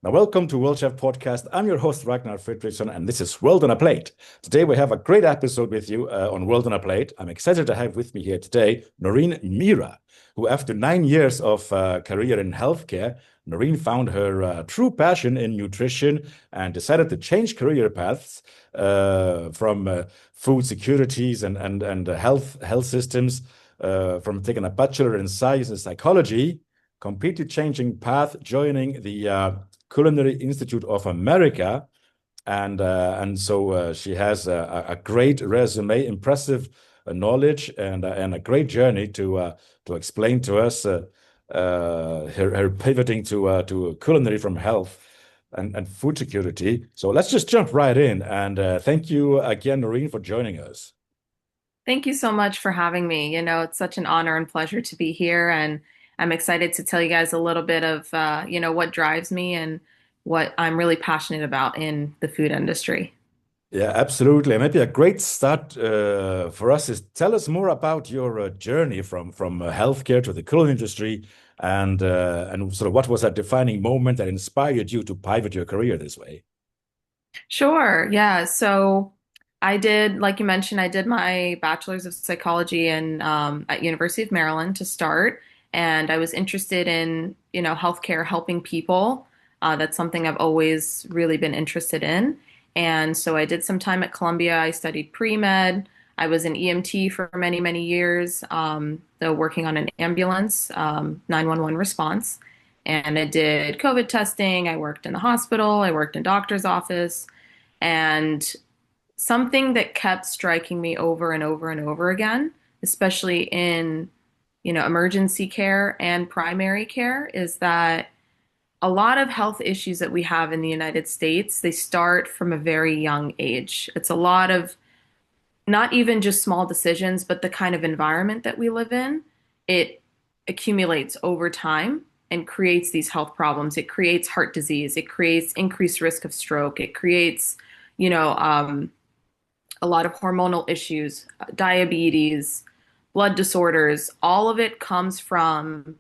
Now, welcome to World Chef Podcast. I'm your host, Ragnar, and this is World on a Plate. Today, we have a great episode with you on World on a Plate. I'm excited to have with me here today Noreen Mira, who, after 9 years of career in healthcare, Noreen found her true passion in nutrition and decided to change career paths from food securities and health systems, from taking a bachelor in science and psychology, completely changing path, joining the Culinary Institute of America, and so she has a great resume, impressive knowledge, and a great journey to explain to us her pivoting to culinary from health and food security. So let's just jump right in, and thank you again, Noreen, for joining us. Thank you so much for having me. It's such an honor and pleasure to be here, and I'm excited to tell you guys a little bit of, what drives me and what I'm really passionate about in the food industry. Yeah, absolutely. And maybe a great start for us is tell us more about your journey from healthcare to the culinary industry, and sort of what was that defining moment that inspired you to pivot your career this way? Sure. Yeah. So I did, like you mentioned, I did my bachelor's of psychology at University of Maryland to start, and I was interested in, healthcare, helping people. That's something I've always really been interested in. And so I did some time at Columbia. I studied pre-med. I was an EMT for many, many years, though working on an ambulance, 911 response. And I did COVID testing. I worked in the hospital. I worked in doctor's office. And something that kept striking me over and over and over again, especially in, emergency care and primary care, is that a lot of health issues that we have in the United States, they start from a very young age. It's a lot of not even just small decisions, but the kind of environment that we live in. It accumulates over time and creates these health problems. It creates heart disease. It creates increased risk of stroke. It creates, you know, um, a lot of hormonal issues, diabetes, blood disorders. All of it comes from,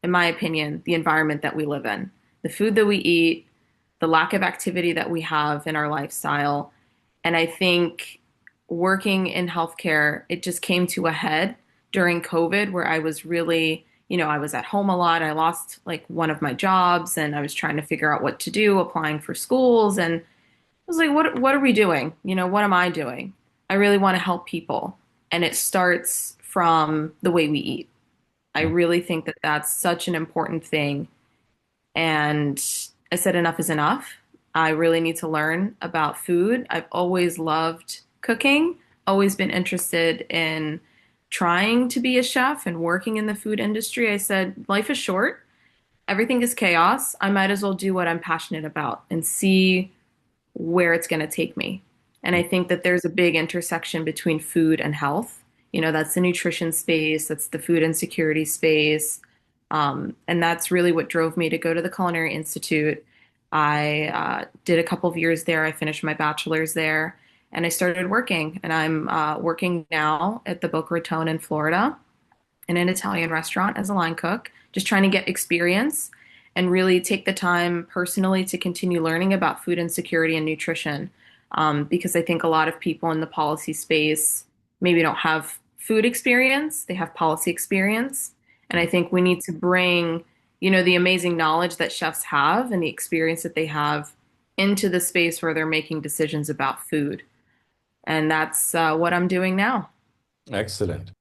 in my opinion, the environment that we live in, the food that we eat, the lack of activity that we have in our lifestyle. And I think working in healthcare, it just came to a head during COVID, where I was really, I was at home a lot. I lost like one of my jobs and I was trying to figure out what to do, applying for schools. And I was like, what are we doing? What am I doing? I really want to help people. And it starts from the way we eat. I really think that that's such an important thing. And I said, enough is enough. I really need to learn about food. I've always loved cooking, always been interested in trying to be a chef and working in the food industry. I said, life is short. Everything is chaos. I might as well do what I'm passionate about and see where it's going to take me. And I think that there's a big intersection between food and health. That's the nutrition space, that's the food insecurity space. And that's really what drove me to go to the Culinary Institute. I did a couple of years there. I finished my bachelor's there and I started working. And I'm working now at the Boca Raton in Florida in an Italian restaurant as a line cook, just trying to get experience and really take the time personally to continue learning about food insecurity and nutrition. Because I think a lot of people in the policy space maybe don't have food experience, they have policy experience. And I think we need to bring, the amazing knowledge that chefs have and the experience that they have into the space where they're making decisions about food. And that's what I'm doing now. Excellent.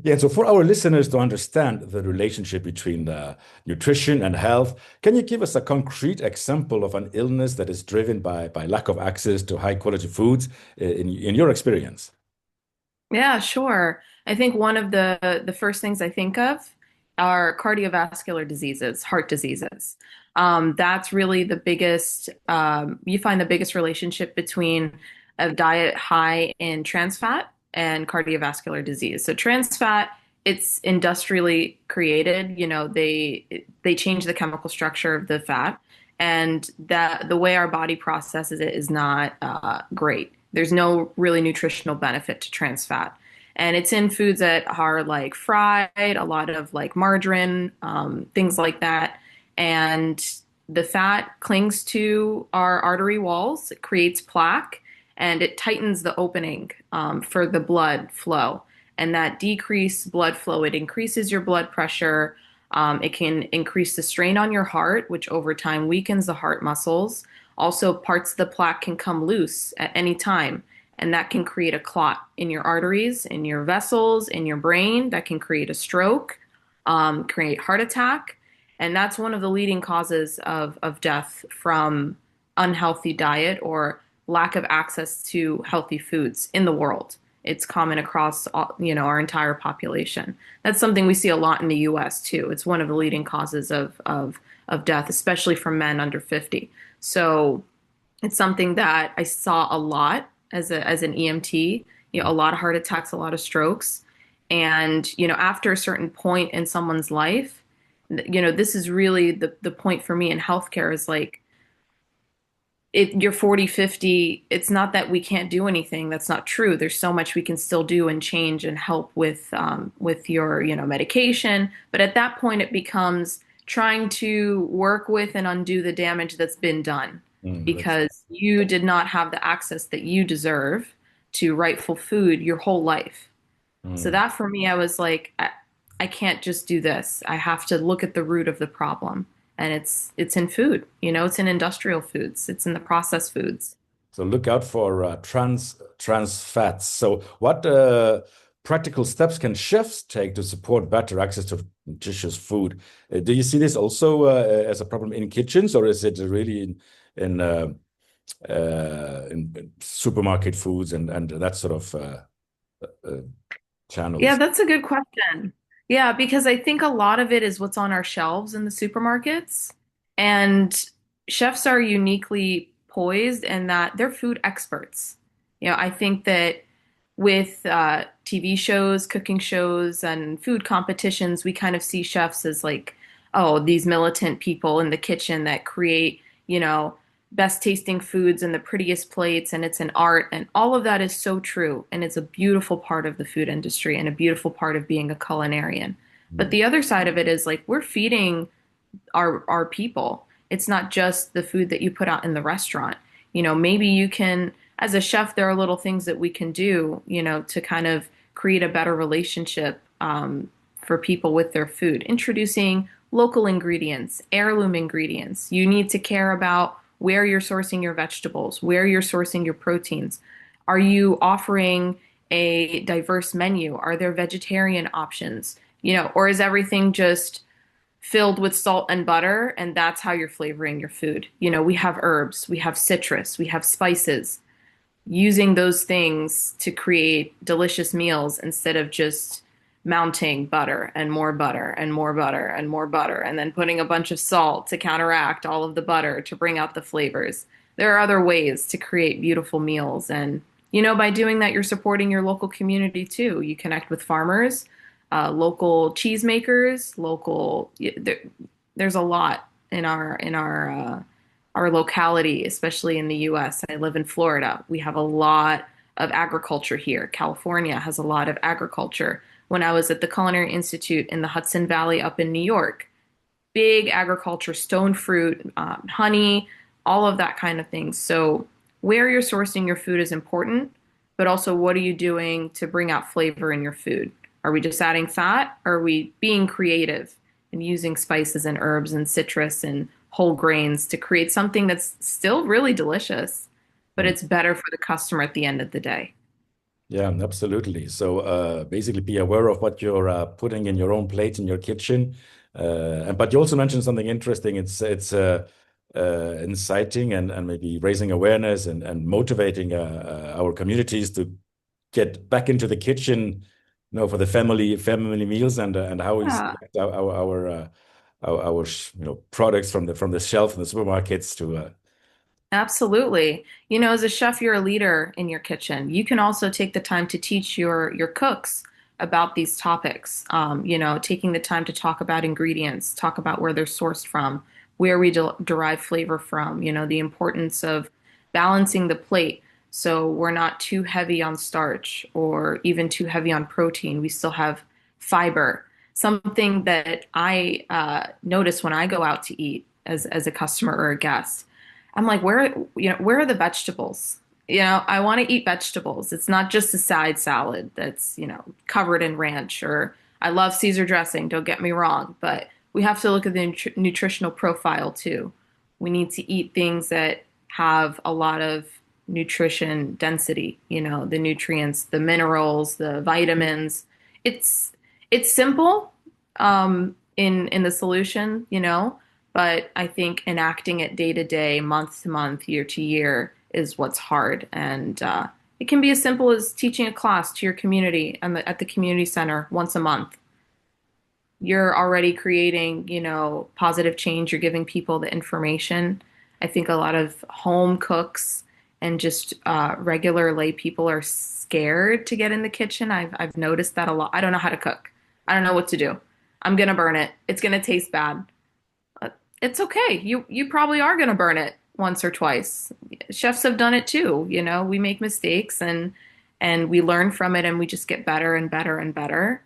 Yeah, and so for our listeners to understand the relationship between nutrition and health, can you give us a concrete example of an illness that is driven by lack of access to high quality foods in your experience? Yeah, sure. I think one of the first things I think of are cardiovascular diseases, heart diseases. That's really the biggest, you find the biggest relationship between a diet high in trans fat and cardiovascular disease. So trans fat, it's industrially created, they change the chemical structure of the fat, and that the way our body processes it is not great. There's no really nutritional benefit to trans fat. And it's in foods that are like fried, a lot of like margarine, things like that. And The fat clings to our artery walls, it creates plaque, and it tightens the opening for the blood flow. And that decreased blood flow, it increases your blood pressure. It can increase the strain on your heart, which over time weakens the heart muscles. Also, parts of the plaque can come loose at any time, and that can create a clot in your arteries, in your vessels, in your brain. That can create a stroke, create heart attack. And that's one of the leading causes of death from unhealthy diet or lack of access to healthy foods in the world. It's common across our entire population. That's something we see a lot in the US too. It's one of the leading causes of death, especially for men under 50. So it's something that I saw a lot as an EMT, a lot of heart attacks, a lot of strokes. And, after a certain point in someone's life, this is really the point for me in healthcare is like, you're 40, 50. It's not that we can't do anything. That's not true. There's so much we can still do and change and help with your, medication. But at that point, it becomes trying to work with and undo the damage that's been done That's because you did not have the access that you deserve to rightful food your whole life. So mm. that for me, I was like, I can't just do this. I have to look at the root of the problem. And it's in food, it's in industrial foods, it's in the processed foods. So look out for trans fats. So what practical steps can chefs take to support better access to nutritious food? Do you see this also as a problem in kitchens, or is it really in supermarket foods and that sort of uh, Yeah, channels? that's a good question. Yeah, because I think a lot of it is what's on our shelves in the supermarkets. And chefs are uniquely poised in that they're food experts. I think that with TV shows, cooking shows, and food competitions, we kind of see chefs as like, oh, these militant people in the kitchen that create, best tasting foods and the prettiest plates, and it's an art. And all of that is so true. And it's a beautiful part of the food industry and a beautiful part of being a culinarian. But Mm. the other side of it is like we're feeding our people. It's not just the food that you put out in the restaurant. Maybe you can, as a chef, there are little things that we can do, to kind of create a better relationship for people with their food. Introducing local ingredients, heirloom ingredients. You need to care about where you're sourcing your vegetables, where you're sourcing your proteins. Are you offering a diverse menu? Are there vegetarian options? Or is everything just filled with salt and butter, and that's how you're flavoring your food? We have herbs, we have citrus, we have spices. Using those things to create delicious meals instead of just mounting butter and more butter and more butter and more butter, and then putting a bunch of salt to counteract all of the butter to bring out the flavors. There are other ways to create beautiful meals. And, by doing that, you're supporting your local community too. You connect with farmers, local cheesemakers, there's a lot in our locality, especially in the US. I live in Florida. We have a lot of agriculture here. California has a lot of agriculture. When I was at the Culinary Institute in the Hudson Valley up in New York, big agriculture, stone fruit, honey, all of that kind of thing. So where you're sourcing your food is important, but also what are you doing to bring out flavor in your food? Are we just adding fat? Or are we being creative and using spices and herbs and citrus and whole grains to create something that's still really delicious, but Mm. it's better for the customer at the end of the day? Yeah, absolutely. So basically be aware of what you're putting in your own plate in your kitchen. But you also mentioned something interesting. It's inciting and maybe raising awareness and motivating our communities to get back into the kitchen, for the family meals and how we Yeah. select our products from the shelf in the supermarkets to Absolutely. As a chef, you're a leader in your kitchen. You can also take the time to teach your cooks about these topics. Taking the time to talk about ingredients, talk about where they're sourced from, where we derive flavor from, the importance of balancing the plate so we're not too heavy on starch or even too heavy on protein. We still have fiber. Something that I notice when I go out to eat as a customer or a guest. I'm like, where are the vegetables? I want to eat vegetables. It's not just a side salad that's, covered in ranch, or I love Caesar dressing, don't get me wrong, but we have to look at the nutritional profile too. We need to eat things that have a lot of nutrition density, the nutrients, the minerals, the vitamins. It's it's simple in the solution, but I think enacting it day to day, month to month, year to year is what's hard. And it can be as simple as teaching a class to your community and at the community center once a month. You're already creating, positive change. You're giving people the information. I think a lot of home cooks and just regular lay people are scared to get in the kitchen. I've noticed that a lot. I don't know how to cook. I don't know what to do. I'm gonna burn it. It's gonna taste bad. It's okay. You probably are gonna burn it once or twice. Chefs have done it too. We make mistakes and we learn from it and we just get better and better and better.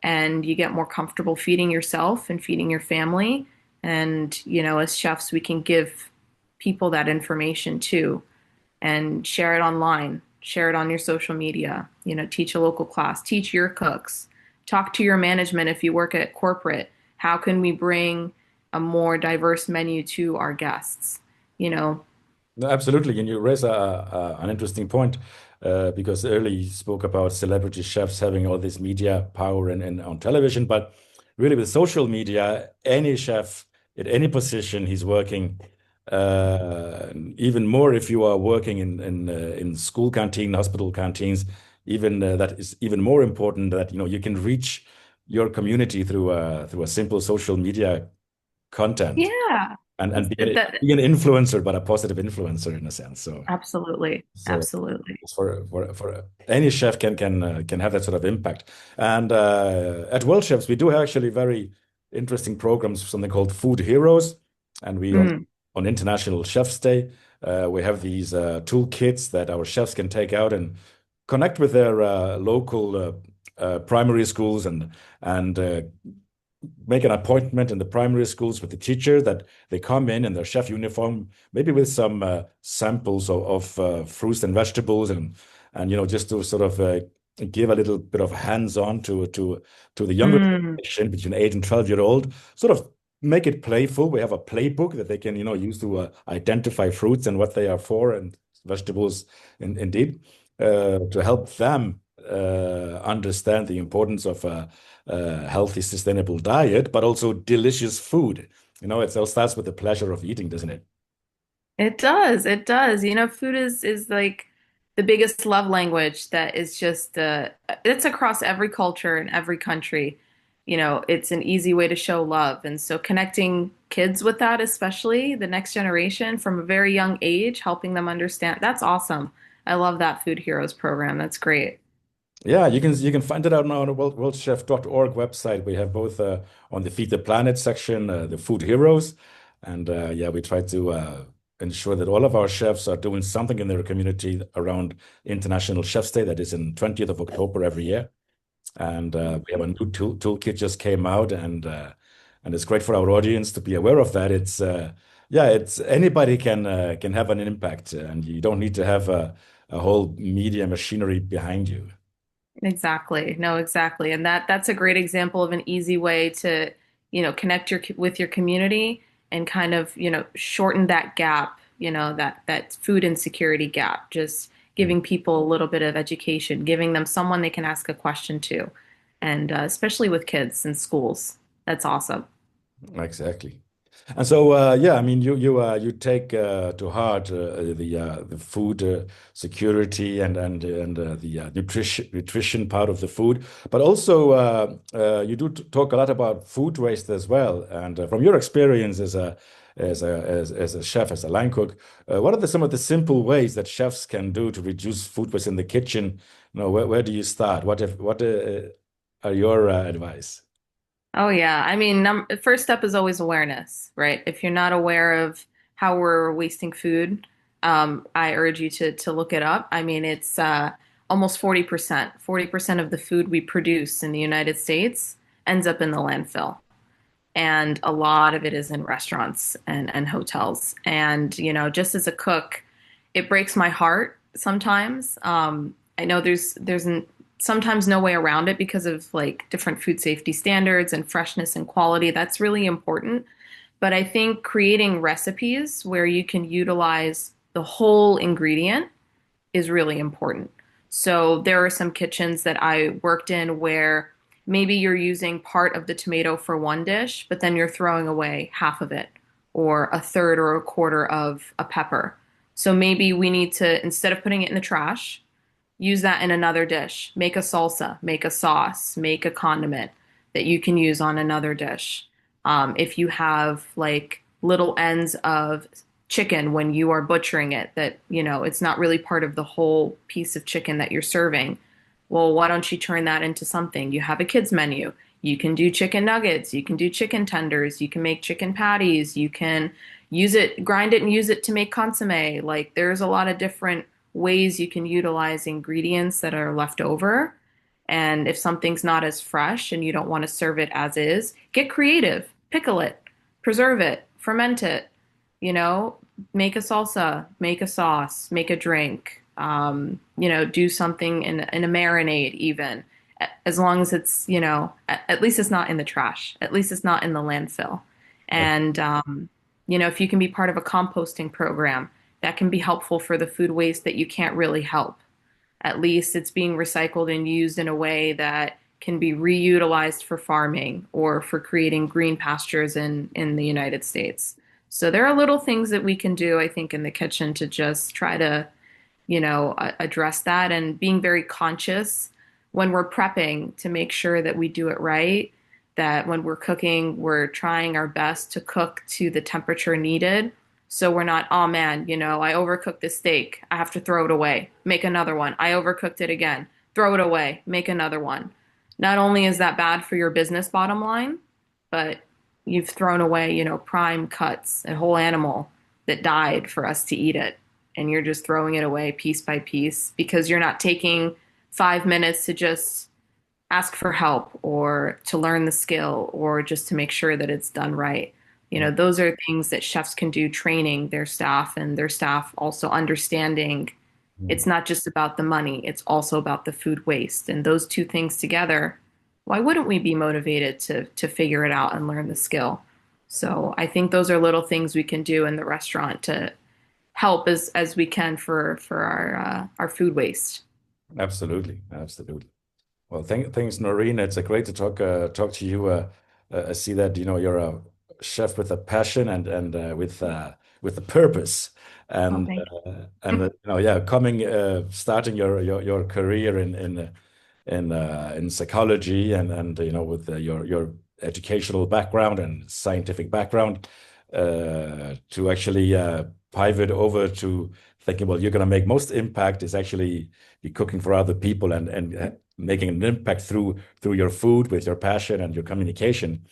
And you get more comfortable feeding yourself and feeding your family. And, as chefs, we can give people that information too and share it online, share it on your social media, teach a local class, teach your cooks, talk to your management if you work at corporate. How can we bring a more diverse menu to our guests? You know, No, absolutely. And you raise an interesting point because earlier you spoke about celebrity chefs having all this media power and on television. But really, with social media, any chef at any position, he's working even more if you are working in school canteen, hospital canteens, even that is even more important that you can reach your community through a simple social media content yeah, and that be an influencer, but a positive influencer in a sense. absolutely, So absolutely. for any chef can have that sort of impact. And at World Chefs, we do have actually very interesting programs, something called Food Heroes, and we Mm, on International Chefs Day, we have these toolkits that our chefs can take out and connect with their local primary schools and make an appointment in the primary schools with the teacher that they come in their chef uniform, maybe with some samples of fruits and vegetables, and just to sort of give a little bit of hands-on to the younger mm, generation between 8 and 12-year-old, sort of make it playful. We have a playbook that they can use to identify fruits and what they are for, and vegetables indeed, to help them understand the importance of healthy, sustainable diet, but also delicious food. It all starts with the pleasure of eating, doesn't it? it does. It does. Food is like the biggest love language that is just it's across every culture and every country. It's an easy way to show love. And so connecting kids with that, especially the next generation from a very young age, helping them understand, that's awesome. I love that Food Heroes program. That's great. Yeah, you can find it out now on the worldchef.org website. We have both on the Feed the Planet section, the Food Heroes, and yeah, we try to ensure that all of our chefs are doing something in their community around International Chef's Day, that is in 20th of October every year. And we have a new toolkit just came out, and it's great for our audience to be aware of that. It's yeah, it's anybody can have an impact, and you don't need to have a whole media machinery behind you. Exactly. No, exactly. And that's a great example of an easy way to, connect with your community and kind of, shorten that gap, that food insecurity gap, just giving people a little bit of education, giving them someone they can ask a question to. And especially with kids in schools. That's awesome. Exactly. And so, yeah, I mean, you take to heart the food security and the nutrition part of the food, but also you do talk a lot about food waste as well. And from your experience as a chef, as a line cook, what are some of the simple ways that chefs can do to reduce food waste in the kitchen? Where do you start? What are your advice? Oh yeah. I mean, the first step is always awareness, right? If you're not aware of how we're wasting food, I urge you to look it up. I mean, it's almost 40%. 40% of the food we produce in the United States ends up in the landfill. and a lot of it is in restaurants and hotels. And, just as a cook, it breaks my heart sometimes. I know sometimes no way around it because of like different food safety standards and freshness and quality. That's really important. But I think creating recipes where you can utilize the whole ingredient is really important. So there are some kitchens that I worked in where maybe you're using part of the tomato for one dish, but then you're throwing away half of it, or a third or a quarter of a pepper. So maybe we need to, instead of putting it in the trash, use that in another dish. Make a salsa, make a sauce, make a condiment that you can use on another dish. If you have like little ends of chicken when you are butchering it, that, it's not really part of the whole piece of chicken that you're serving. Well, why don't you turn that into something? You have a kids menu. You can do chicken nuggets, you can do chicken tenders, you can make chicken patties, you can use it, grind it and use it to make consomme. Like there's a lot of different ways you can utilize ingredients that are left over. And if something's not as fresh and you don't want to serve it as is, get creative, pickle it, preserve it, ferment it, you know, make a salsa, make a sauce, make a drink, do something in a marinade even. As long as it's, at least it's not in the trash. At least it's not in the landfill. And, if you can be part of a composting program, that can be helpful for the food waste that you can't really help. At least it's being recycled and used in a way that can be reutilized for farming or for creating green pastures in the United States. So there are little things that we can do, I think, in the kitchen to just try to, address that, and being very conscious when we're prepping to make sure that we do it right, that when we're cooking, we're trying our best to cook to the temperature needed. So we're not, oh man, I overcooked this steak. I have to throw it away. Make another one. I overcooked it again. Throw it away. Make another one. Not only is that bad for your business bottom line, but you've thrown away, prime cuts, a whole animal that died for us to eat it. And you're just throwing it away piece by piece because you're not taking 5 minutes to just ask for help or to learn the skill or just to make sure that it's done right. Those are things that chefs can do, training their staff and their staff also understanding it's not just about the money, it's also about the food waste. And those two things together, why wouldn't we be motivated to figure it out and learn the skill? So I think those are little things we can do in the restaurant to help as we can for our food waste. Absolutely, absolutely. Well, thanks, Noreen. It's great to talk to you. I see that you're a chef with a passion and with a purpose, Oh, and thank yeah, starting your career in psychology and with your educational background and scientific background, to actually pivot over to thinking, well, you're going to make most impact is actually be cooking for other people and making an impact through your food with your passion and your communication.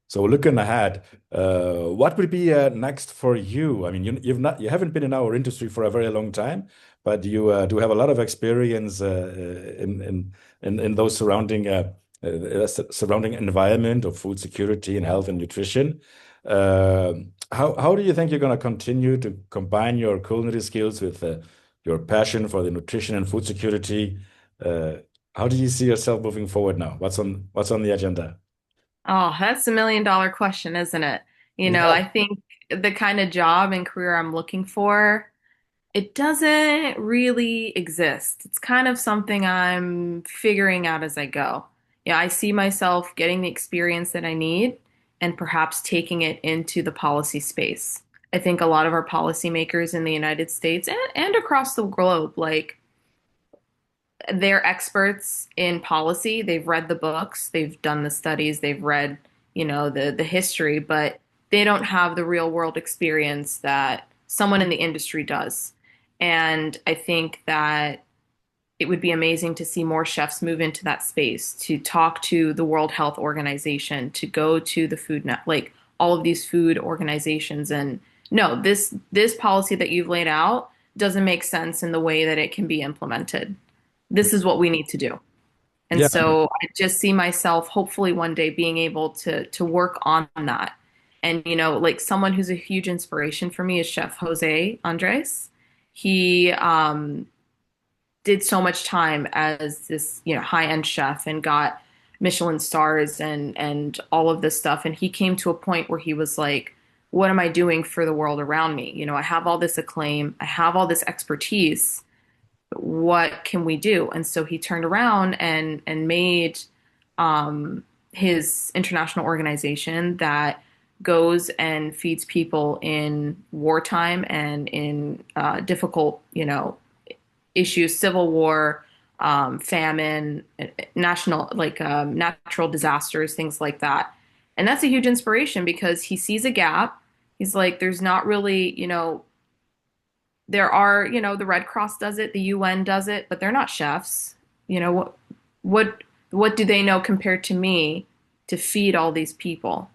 So looking ahead, what would be next for you? I mean, you haven't been in our industry for a very long time, but you do have a lot of experience in those surrounding environment of food security and health and nutrition. How do you think you're going to continue to combine your culinary skills with your passion for the nutrition and food security? Uh, how do you see yourself moving forward now? What's on the agenda? Oh, that's $1 million question, isn't it? Yeah. I think the kind of job and career I'm looking for, it doesn't really exist. It's kind of something I'm figuring out as I go. I see myself getting the experience that I need and perhaps taking it into the policy space. I think a lot of our policymakers in the United States and across the globe, like they're experts in policy. They've read the books, they've done the studies, they've read, the history, but they don't have the real world experience that someone in the industry does. And I think that it would be amazing to see more chefs move into that space, to talk to the World Health Organization, to go to the food net, like all of these food organizations, and no, this policy that you've laid out doesn't make sense in the way that it can be implemented. This is what we need to do. And Yeah. so I just see myself hopefully one day being able to work on that. And like someone who's a huge inspiration for me is Chef Jose Andres. He did so much time as this, high-end chef and got Michelin stars and all of this stuff. And he came to a point where he was like, what am I doing for the world around me? I have all this acclaim, I have all this expertise. What can we do? And so he turned around and made his international organization that goes and feeds people in wartime and in difficult, issues, civil war, famine, national like natural disasters, things like that. And that's a huge inspiration because he sees a gap. He's like, there's not really, there are, the Red Cross does it, the UN does it, but they're not chefs. What what do they know compared to me to feed all these people?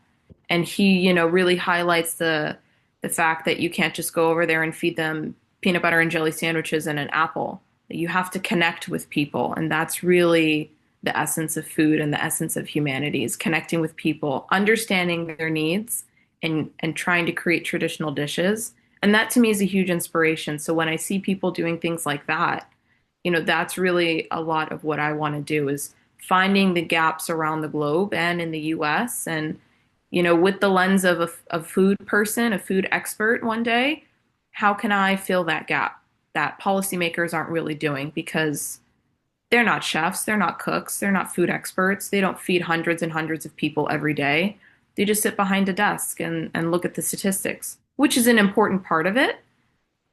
And he, really highlights the fact that you can't just go over there and feed them peanut butter and jelly sandwiches and an apple. You have to connect with people, and that's really the essence of food and the essence of humanity is connecting with people, understanding their needs, and trying to create traditional dishes. And that to me is a huge inspiration. So when I see people doing things like that, that's really a lot of what I want to do is finding the gaps around the globe and in the US and with the lens of a food person, a food expert one day, how can I fill that gap that policymakers aren't really doing because they're not chefs, they're not cooks, they're not food experts, they don't feed hundreds and hundreds of people every day. They just sit behind a desk and look at the statistics, which is an important part of it,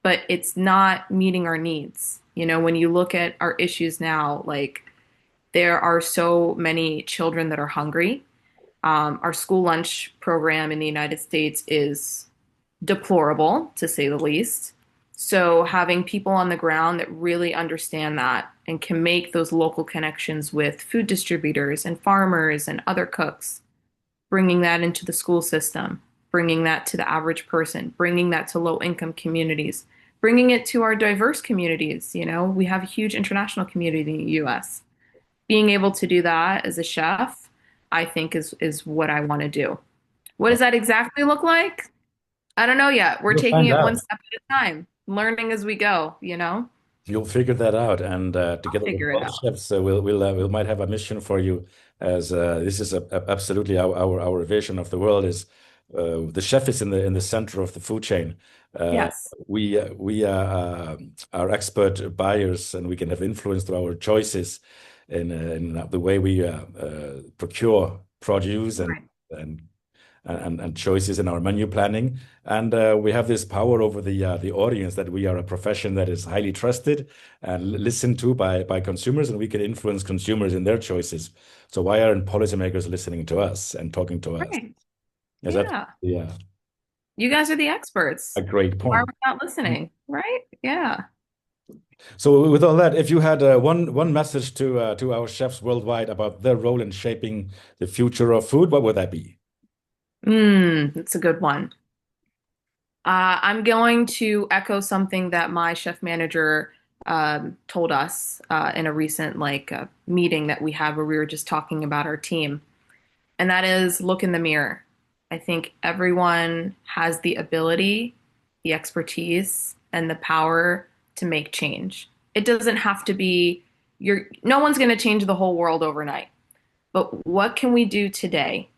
but it's not meeting our needs. When you look at our issues now, like there are so many children that are hungry. Our school lunch program in the United States is deplorable, to say the least. So having people on the ground that really understand that and can make those local connections with food distributors and farmers and other cooks, bringing that into the school system, bringing that to the average person, bringing that to low income communities, bringing it to our diverse communities. We have a huge international community in the US. Being able to do that as a chef, I think is what I want to do. What does that exactly look like? I don't know yet. We're You'll taking find it one out. step at a time, learning as we go. You'll figure that out, and I'll together with figure it both out. chefs, we might have a mission for you. As this is absolutely our vision of the world is the chef is in the center of the food chain. Uh, Yes. we are expert buyers, and we can have influence through our choices in the way we procure produce Right. and and choices in our menu planning. And we have this power over the audience that we are a profession that is highly trusted and listened to by consumers, and we can influence consumers in their choices. So why aren't policymakers listening to us and talking to us? Right. Is that Yeah. yeah, You guys are the a experts. great Why are point? we not listening? Right? Yeah. So with all that, if you had one message to our chefs worldwide about their role in shaping the future of food, what would that be? That's a good one. I'm going to echo something that my chef manager told us in a recent meeting that we had where we were just talking about our team, and that is look in the mirror. I think everyone has the ability, the expertise, and the power to make change. It doesn't have to be no one's going to change the whole world overnight. But what can we do today?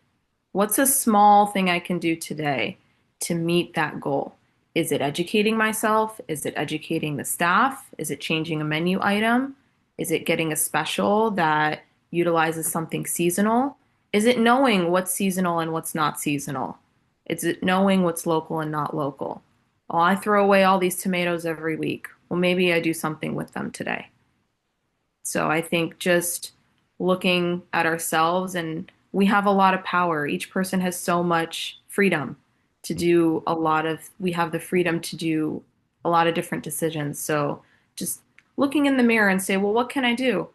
What's a small thing I can do today to meet that goal? Is it educating myself? Is it educating the staff? Is it changing a menu item? Is it getting a special that utilizes something seasonal? Is it knowing what's seasonal and what's not seasonal? Is it knowing what's local and not local? Oh, I throw away all these tomatoes every week. Well, maybe I do something with them today. So I think just looking at ourselves, and we have a lot of power. Each person has so much freedom to do we have the freedom to do a lot of different decisions. So just looking in the mirror and say, well, what can I do?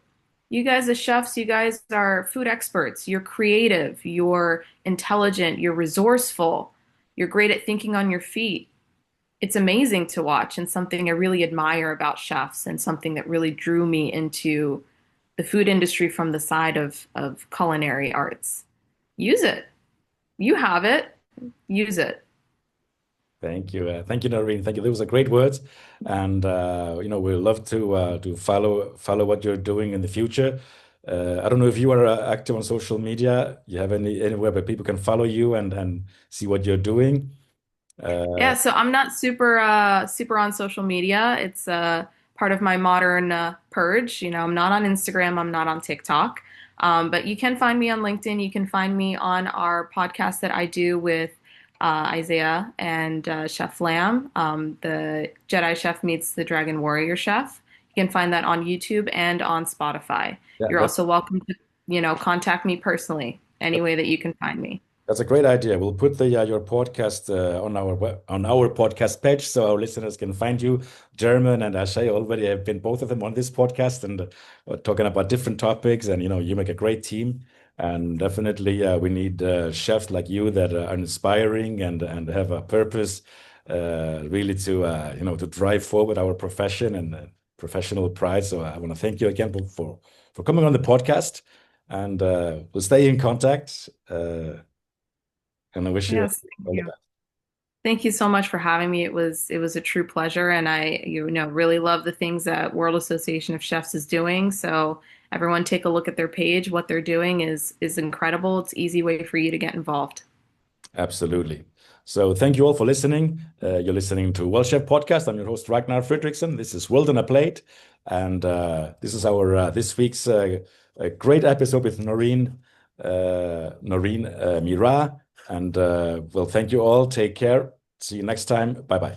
You guys as chefs, you guys are food experts. You're creative, you're intelligent, you're resourceful, you're great at thinking on your feet. It's amazing to watch and something I really admire about chefs and something that really drew me into the food industry from the side of culinary arts. Use it. You have it. Use it. Thank you, Noreen. Thank you. Those are great words, and we'd love to follow what you're doing in the future. I don't know if you are active on social media. You have anywhere where people can follow you and see what you're doing? Yeah, so I'm not super on social media. It's part of my modern purge. You know, I'm not on Instagram, I'm not on TikTok. But you can find me on LinkedIn. You can find me on our podcast that I do with Isaiah and Chef Lamb, the Jedi Chef meets the Dragon Warrior Chef. You can find that on YouTube and on Spotify. Yeah, You're also welcome to, contact me personally any way that you can find me. that's a great idea. We'll put the your podcast on our podcast page so our listeners can find you. German and Ashay already have been both of them on this podcast and talking about different topics. And you make a great team. And definitely, we need chefs like you that are inspiring and have a purpose, really to drive forward our profession and professional pride. So I want to thank you again for coming on the podcast, and we'll stay in contact. And I wish you Yes, thank all the you. best. Thank you so much for having me. It was a true pleasure, and I, really love the things that World Association of Chefs is doing. So everyone take a look at their page. What they're doing is incredible. It's an easy way for you to get involved. Absolutely. So thank you all for listening. You're listening to Well Chef Podcast. I'm your host, Ragnar Fredriksson. This is World on a Plate. And this is our this week's a great episode with Noreen Mira. And well, thank you all. Take care. See you next time. Bye bye.